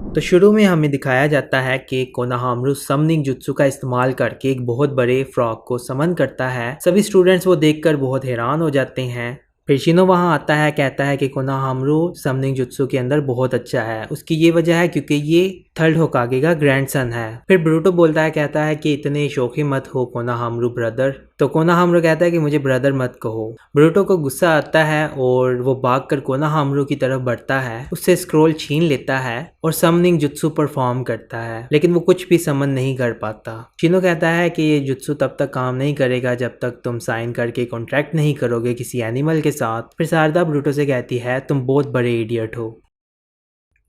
तो शुरू में हमें दिखाया जाता है कि कोनाहामरू समनिंग जुत्सु का इस्तेमाल करके एक बहुत बड़े फ्रॉग को समन करता है। सभी स्टूडेंट्स वो देखकर बहुत हैरान हो जाते हैं। फिर शिनो वहाँ आता है, कहता है कि कोनाहामरू समनिंग जुत्सु के अंदर बहुत अच्छा है। उसकी ये वजह है क्योंकि ये थर्ड होकागे का ग्रैंडसन है। फिर ब्रूटो बोलता है, कहता है कि इतने शौकी मत हो कोनाहामरू ब्रदर। तो कोनाहामरू कहता है कि मुझे ब्रदर मत कहो। ब्रूटो को गुस्सा आता है और वो भागकर कोनाहामरू की तरफ बढ़ता है, उससे स्क्रोल छीन लेता है और समनिंग जुत्सु परफॉर्म करता है, लेकिन वो कुछ भी समन नहीं कर पाता। शिनो कहता है कि ये जुत्सु तब तक काम नहीं करेगा जब तक तुम साइन करके कॉन्ट्रैक्ट नहीं करोगे किसी एनिमल के साथ। फिर शारदा ब्रूटो से कहती है, तुम बहुत बड़े इडियट हो।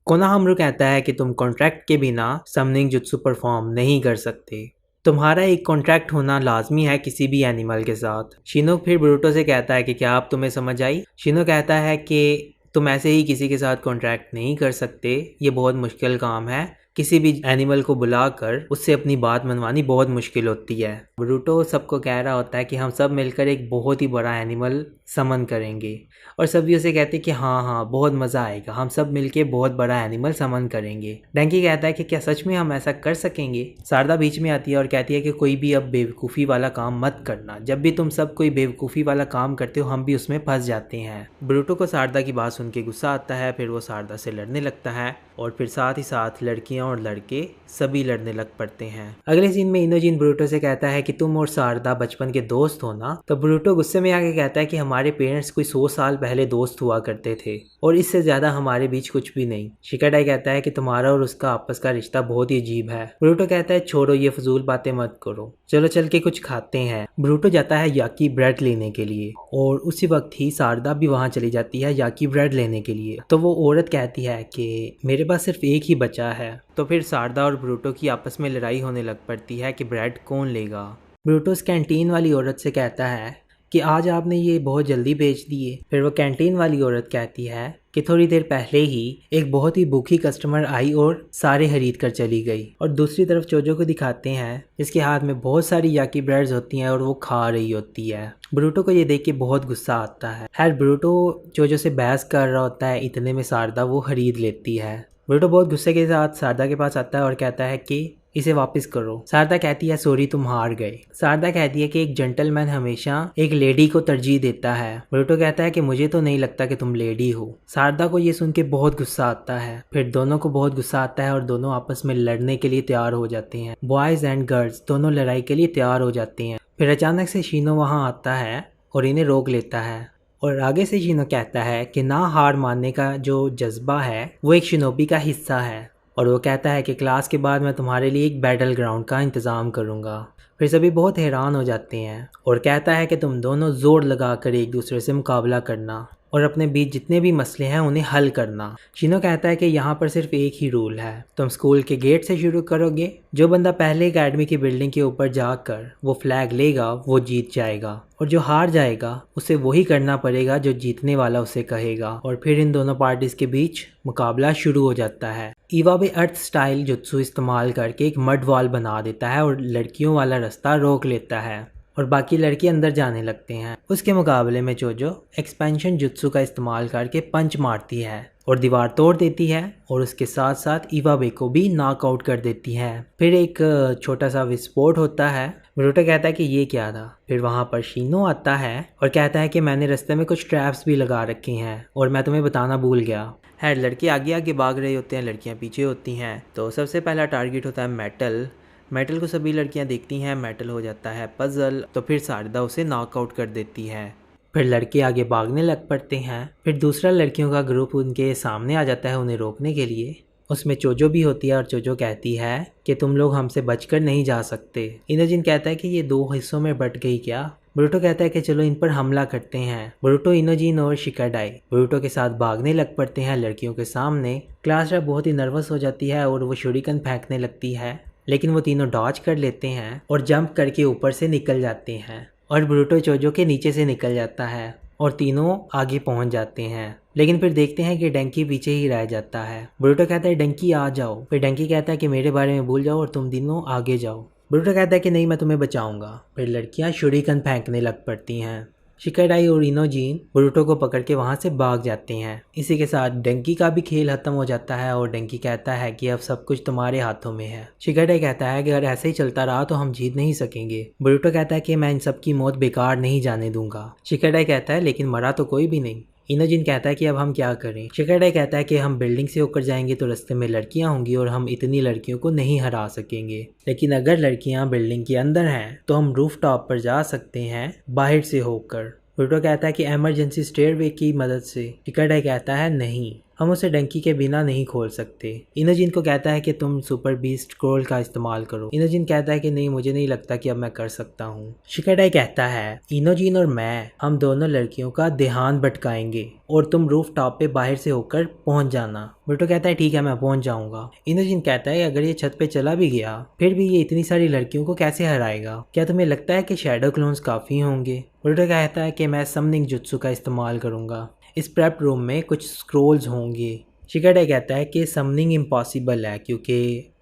कोनाहामरू कहता है कि तुम कॉन्ट्रैक्ट के बिना समनिंग जुत्सु परफॉर्म नहीं कर सकते। तुम्हारा एक कॉन्ट्रैक्ट होना लाजमी है किसी भी एनिमल के साथ। शिनो फिर ब्रूटो से कहता है कि क्या आप तुम्हें समझ आई। शिनो कहता है कि तुम ऐसे ही किसी के साथ कॉन्ट्रैक्ट नहीं कर सकते, ये बहुत मुश्किल काम है। किसी भी एनिमल को बुलाकर उससे अपनी बात मनवानी बहुत मुश्किल होती है। ब्रूटो सबको कह रहा होता है कि हम सब मिलकर एक बहुत ही बड़ा एनिमल समन करेंगे, और सभी उसे कहते हैं कि हाँ हाँ बहुत मज़ा आएगा, हम सब मिलके बहुत बड़ा एनिमल समन करेंगे। डंकी कहता है कि क्या सच में हम ऐसा कर सकेंगे। शारदा बीच में आती है और कहती है कि कोई भी अब बेवकूफ़ी वाला काम मत करना, जब भी तुम सब कोई बेवकूफ़ी वाला काम करते हो हम भी उसमें फंस जाते हैं। ब्रूटो को शारदा की बात सुन के गुस्सा आता है, फिर वो शारदा से लड़ने लगता है और फिर साथ ही साथ लड़कियां और लड़के सभी लड़ने लग पड़ते हैं। अगले सीन में इनोजिन ब्रूटो से कहता है कि तुम और शारदा बचपन के दोस्त हो ना। तो ब्रूटो गुस्से में आके कहता है कि हमारे पेरेंट्स कोई 100 साल पहले दोस्त हुआ करते थे और इससे ज्यादा हमारे बीच कुछ भी नहीं। शिकाडाई कहता है कि तुम्हारा और उसका आपस का रिश्ता बहुत ही अजीब है। ब्रूटो कहता है छोड़ो ये फजूल बातें मत करो, चलो चल के कुछ खाते हैं। ब्रूटो जाता है याकी ब्रेड लेने के लिए और उसी वक्त ही शारदा भी वहां चली जाती है याकी ब्रेड लेने के लिए। तो वो औरत कहती है कि मेरे पास सिर्फ एक ही बचा है। तो फिर शारदा और ब्रूटो की आपस में लड़ाई होने लग पड़ती है कि ब्रेड कौन लेगा। ब्रूटो उस कैंटीन वाली औरत से कहता है कि आज आपने ये बहुत जल्दी बेच दिए। फिर वो कैंटीन वाली औरत कहती है कि थोड़ी देर पहले ही एक बहुत ही भूखी कस्टमर आई और सारे खरीद कर चली गई। और दूसरी तरफ चोजो को दिखाते हैं, इसके हाथ में बहुत सारी याकी ब्रेड्स होती हैं और वो खा रही होती है। ब्रूटो को ये देख के बहुत गुस्सा आता है। खैर ब्रूटो चोजो से बहस कर रहा होता है, इतने में शारदा वो खरीद लेती है। ब्रूटो बहुत गुस्से के साथ शारदा के पास आता है और कहता है कि इसे वापस करो। शारदा कहती है सॉरी तुम हार गए। शारदा कहती है कि एक जेंटलमैन हमेशा एक लेडी को तरजीह देता है। ब्रूटो कहता है कि मुझे तो नहीं लगता कि तुम लेडी हो। शारदा को ये सुन के बहुत गुस्सा आता है। फिर दोनों को बहुत गुस्सा आता है और दोनों आपस में लड़ने के लिए तैयार हो जाते हैं। बॉयज एंड गर्ल्स दोनों लड़ाई के लिए तैयार हो जाते हैं। फिर अचानक से शिनो वहाँ आता है और इन्हें रोक लेता है और आगे से शिनो कहता है कि ना हार मानने का जो जज्बा है वो एक शिनोबी का हिस्सा है, और वो कहता है कि क्लास के बाद मैं तुम्हारे लिए एक बैटल ग्राउंड का इंतज़ाम करूँगा। फिर सभी बहुत हैरान हो जाते हैं और कहता है कि तुम दोनों जोर लगाकर एक दूसरे से मुकाबला करना और अपने बीच जितने भी मसले हैं उन्हें हल करना। शिनो कहता है कि यहाँ पर सिर्फ एक ही रूल है, तुम स्कूल के गेट से शुरू करोगे, जो बंदा पहले एकेडमी की बिल्डिंग के ऊपर जाकर वो फ्लैग लेगा वो जीत जाएगा, और जो हार जाएगा उसे वही करना पड़ेगा जो जीतने वाला उसे कहेगा। और फिर इन दोनों पार्टीज के बीच मुकाबला शुरू हो जाता है। इवाबे अर्थ स्टाइल जुत्सु इस्तेमाल करके एक मड वॉल बना देता है और लड़कियों वाला रास्ता रोक लेता है और बाकी लड़के अंदर जाने लगते हैं। उसके मुकाबले में चोजो एक्सपेंशन जुत्सु का इस्तेमाल करके पंच मारती है और दीवार तोड़ देती है और उसके साथ साथ इवाबे को भी नॉकआउट कर देती है। फिर एक छोटा सा विस्फोट होता है। ब्रूटो कहता है कि ये क्या था। फिर वहाँ पर शिनो आता है और कहता है कि मैंने रास्ते में कुछ ट्रैप्स भी लगा रखे हैं और मैं तुम्हें बताना भूल गया। है लड़के आगे आगे भाग रहे होते हैं, लड़कियाँ पीछे होती हैं। तो सबसे पहला टारगेट होता है मेटल। मेटल को सभी लड़कियां देखती हैं, मेटल हो जाता है पजल। तो फिर शारदा उसे नॉकआउट कर देती है। फिर लड़के आगे भागने लग पड़ते हैं। फिर दूसरा लड़कियों का ग्रुप उनके सामने आ जाता है उन्हें रोकने के लिए। उसमें चोजो भी होती है और चोजो कहती है कि तुम लोग हमसे बचकर नहीं जा सकते। इनोजिन कहता है कि ये दो हिस्सों में बट गई क्या। ब्रूटो कहता है कि चलो इन पर हमला करते हैं। ब्रूटो, इनोजिन और शिकाडाई ब्रूटो के साथ भागने लग पड़ते हैं लड़कियों के सामने। क्लासरा बहुत ही नर्वस हो जाती है और वो शूरिकन फेंकने लगती है, लेकिन वो तीनों डॉज कर लेते हैं और जंप करके ऊपर से निकल जाते हैं और ब्रूटो चोजो के नीचे से निकल जाता है और तीनों आगे पहुंच जाते हैं। लेकिन फिर देखते हैं कि डंकी पीछे ही रह जाता है। ब्रूटो कहता है डंकी आ जाओ। फिर डंकी कहता है कि मेरे बारे में भूल जाओ और तुम तीनों आगे जाओ। ब्रूटो कहता है कि नहीं मैं तुम्हें बचाऊंगा। फिर लड़कियां शूरिकन फेंकने लग पड़ती हैं। शिकाडाई और इनोजीन बोरुटो को पकड़ के वहाँ से भाग जाते हैं। इसी के साथ डंकी का भी खेल खत्म हो जाता है और डंकी कहता है कि अब सब कुछ तुम्हारे हाथों में है। शिकाडाई कहता है कि अगर ऐसे ही चलता रहा तो हम जीत नहीं सकेंगे। बोरुटो कहता है कि मैं इन सब की मौत बेकार नहीं जाने दूंगा। शिकाडाई कहता है लेकिन मरा तो कोई भी नहीं। इनोजिन कहता है कि अब हम क्या करें। शिकाडाई कहता है कि हम बिल्डिंग से होकर जाएंगे तो रास्ते में लड़कियां होंगी और हम इतनी लड़कियों को नहीं हरा सकेंगे, लेकिन अगर लड़कियां बिल्डिंग के अंदर हैं तो हम रूफ टॉप पर जा सकते हैं बाहर से होकर। बोरुटो कहता है कि इमरजेंसी स्टेयरवे की मदद से। शिकाडाई कहता है नहीं, हम उसे डंकी के बिना नहीं खोल सकते। इनोजिन को कहता है कि तुम सुपर बीस्ट स्क्रॉल का इस्तेमाल करो। इनोजिन कहता है कि नहीं, मुझे नहीं लगता कि अब मैं कर सकता हूँ। शिकाडाई कहता है इनोजिन और मैं हम दोनों लड़कियों का ध्यान भटकाएंगे और तुम रूफ टॉप पे बाहर से होकर पहुंच जाना। बोरुटो कहता है ठीक है, मैं पहुंच जाऊंगा। इनोजिन कहता है अगर ये छत पे चला भी गया फिर भी ये इतनी सारी लड़कियों को कैसे हराएगा, क्या तुम्हें लगता है कि शैडो क्लोन्स काफ़ी होंगे। बोरुटो कहता है कि मैं समनिंग जुत्सु का इस्तेमाल करूंगा। इस प्रेप रूम में कुछ स्क्रोल्स होंगे। शिकाडाई कहता है कि समनिंग इम्पॉसिबल है क्योंकि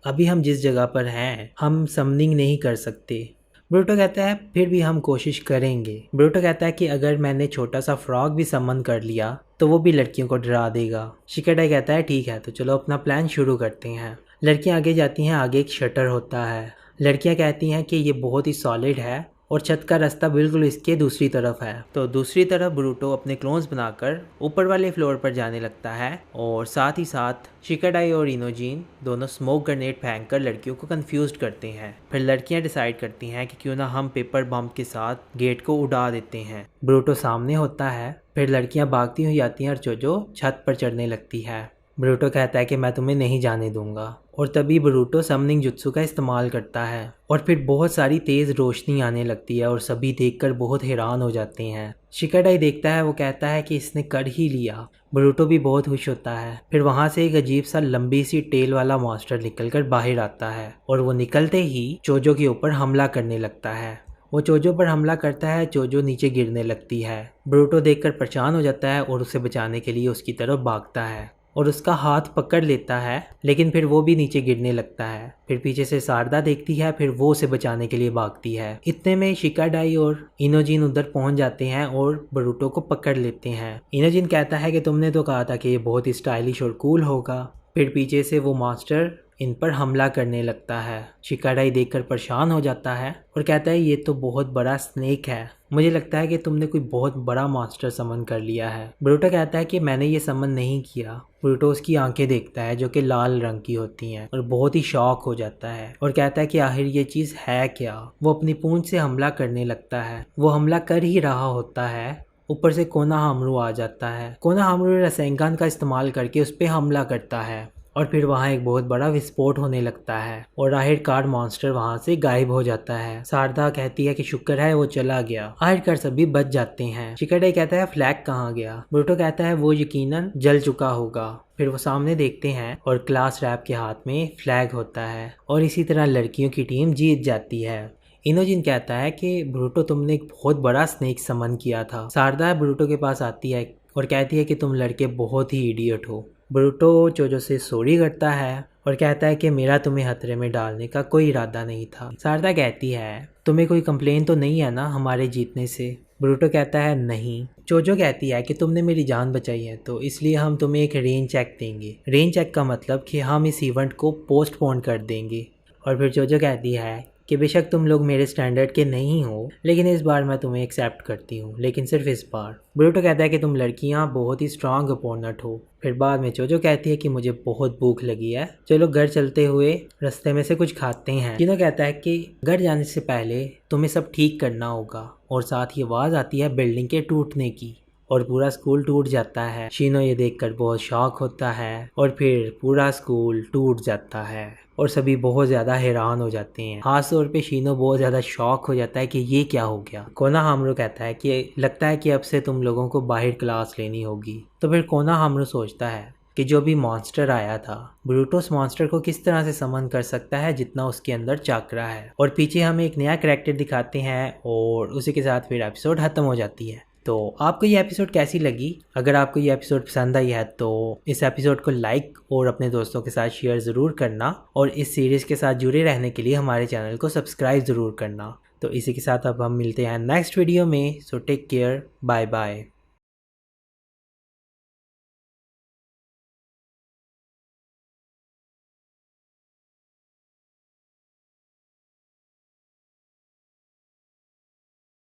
अभी हम जिस जगह पर हैं हम समनिंग नहीं कर सकते। बोरुटो कहता है फिर भी हम कोशिश करेंगे। बोरुटो कहता है कि अगर मैंने छोटा सा फ्रॉग भी समन कर लिया तो वो भी लड़कियों को डरा देगा। शिकाडाई कहता है ठीक है, तो चलो अपना प्लान शुरू करते हैं। लड़कियां आगे जाती हैं, आगे एक शटर होता है। लड़कियां कहती हैं कि ये बहुत ही सॉलिड है और छत का रास्ता बिल्कुल इसके दूसरी तरफ है। तो दूसरी तरफ बोरुटो अपने क्लोन्स बनाकर ऊपर वाले फ्लोर पर जाने लगता है और साथ ही साथ शिकाडाई और इनोजिन दोनों स्मोक ग्रेनेड फेंककर लड़कियों को कंफ्यूज करते हैं। फिर लड़कियां डिसाइड करती हैं कि क्यों ना हम पेपर बम के साथ गेट को उड़ा देते हैं। बोरुटो सामने होता है, फिर लड़कियां भागती हुई आती हैं और जोजो छत पर चढ़ने लगती है। बोरुटो कहता है कि मैं तुम्हें नहीं जाने दूंगा और तभी बोरुटो समनिंग जुत्सु का इस्तेमाल करता है और फिर बहुत सारी तेज रोशनी आने लगती है और सभी देखकर बहुत हैरान हो जाते हैं। शिकाडाई देखता है, वो कहता है कि इसने कर ही लिया। बोरुटो भी बहुत खुश होता है। फिर वहां से एक अजीब सा लंबी सी टेल वाला मॉन्स्टर निकलकर बाहर आता है और वो निकलते ही चोजो के ऊपर हमला करने लगता है। वो चोजो पर हमला करता है, चोजो नीचे गिरने लगती है। बोरुटो देखकर परेशान हो जाता है और उसे बचाने के लिए उसकी तरफ भागता है और उसका हाथ पकड़ लेता है, लेकिन फिर वो भी नीचे गिरने लगता है। फिर पीछे से सारदा देखती है, फिर वो उसे बचाने के लिए भागती है। इतने में शिकाडाई और इनोजिन उधर पहुंच जाते हैं और बोरुटो को पकड़ लेते हैं। इनोजिन कहता है कि तुमने तो कहा था कि ये बहुत ही स्टाइलिश और कूल होगा। फिर पीछे से वो मास्टर इन पर हमला करने लगता है। शिकाडाई देखकर परेशान हो जाता है और कहता है ये तो बहुत बड़ा स्नेक है, मुझे लगता है कि तुमने कोई बहुत बड़ा मास्टर समन कर लिया है। बोरुटो कहता है कि मैंने ये समन नहीं किया। बोरुटो उसकी आंखें देखता है जो कि लाल रंग की होती हैं और बहुत ही शॉक हो जाता है और कहता है कि आखिर ये चीज़ है क्या। वो अपनी पूंछ से हमला करने लगता है। वो हमला कर ही रहा होता है, ऊपर से कोनोहामारू आ जाता है। कोनोहामारू रासेंगान का इस्तेमाल करके उस पर हमला करता है और फिर वहाँ एक बहुत बड़ा विस्फोट होने लगता है और आखिरकार मॉन्स्टर वहाँ से गायब हो जाता है। सारदा कहती है कि शुक्र है वो चला गया। आखिरकार सभी बच जाते हैं। शिकाडाई कहता है फ्लैग कहाँ गया। बोरुटो कहता है वो यकीनन जल चुका होगा। फिर वो सामने देखते हैं और क्लास रैप के हाथ में फ्लैग होता है और इसी तरह लड़कियों की टीम जीत जाती है। इनोजिन कहता है कि बोरुटो तुमने एक बहुत बड़ा स्नेक समन किया था। सारदा बोरुटो के पास आती है और कहती है कि तुम लड़के बहुत ही इडियट हो। बोरुटो चोजो से सॉरी करता है और कहता है कि मेरा तुम्हें खतरे में डालने का कोई इरादा नहीं था। सारदा कहती है तुम्हें कोई कंप्लेन तो नहीं है ना हमारे जीतने से। बोरुटो कहता है नहीं। चोजो कहती है कि तुमने मेरी जान बचाई है तो इसलिए हम तुम्हें एक रेन चेक देंगे। रेन चेक का मतलब कि हम इस इवेंट को पोस्टपोन कर देंगे। और फिर चोजो कहती है कि बेशक तुम लोग मेरे स्टैंडर्ड के नहीं हो लेकिन इस बार मैं तुम्हें एक्सेप्ट करती हूँ, लेकिन सिर्फ इस बार। बोरुटो कहता है कि तुम लड़कियाँ बहुत ही स्ट्रांग अपोनेंट हो। फिर बाद में चोजो कहती है कि मुझे बहुत भूख लगी है, चलो घर चलते हुए रास्ते में से कुछ खाते हैं। शिनो कहता है कि घर जाने से पहले तुम्हें सब ठीक करना होगा और साथ ही आवाज़ आती है बिल्डिंग के टूटने की और पूरा स्कूल टूट जाता है। शिनो ये देखकर बहुत शॉक होता है और फिर पूरा स्कूल टूट जाता है और सभी बहुत ज़्यादा हैरान हो जाते हैं। खास तौर पे शिनो बहुत ज़्यादा शॉक हो जाता है कि ये क्या हो गया। कोनोहामारू कहता है कि लगता है कि अब से तुम लोगों को बाहर क्लास लेनी होगी। तो फिर कोनोहामारू सोचता है कि जो भी मॉन्स्टर आया था बोरुटो उस मॉन्स्टर को किस तरह से समन कर सकता है जितना उसके अंदर चाकरा है। और पीछे हमें एक नया कैरेक्टर दिखाते हैं और उसी के साथ फिर एपिसोड खत्म हो जाती है। तो आपको ये एपिसोड कैसी लगी? अगर आपको ये एपिसोड पसंद आई है तो इस एपिसोड को लाइक और अपने दोस्तों के साथ शेयर ज़रूर करना और इस सीरीज़ के साथ जुड़े रहने के लिए हमारे चैनल को सब्सक्राइब ज़रूर करना। तो इसी के साथ अब हम मिलते हैं नेक्स्ट वीडियो में। So take care, bye bye.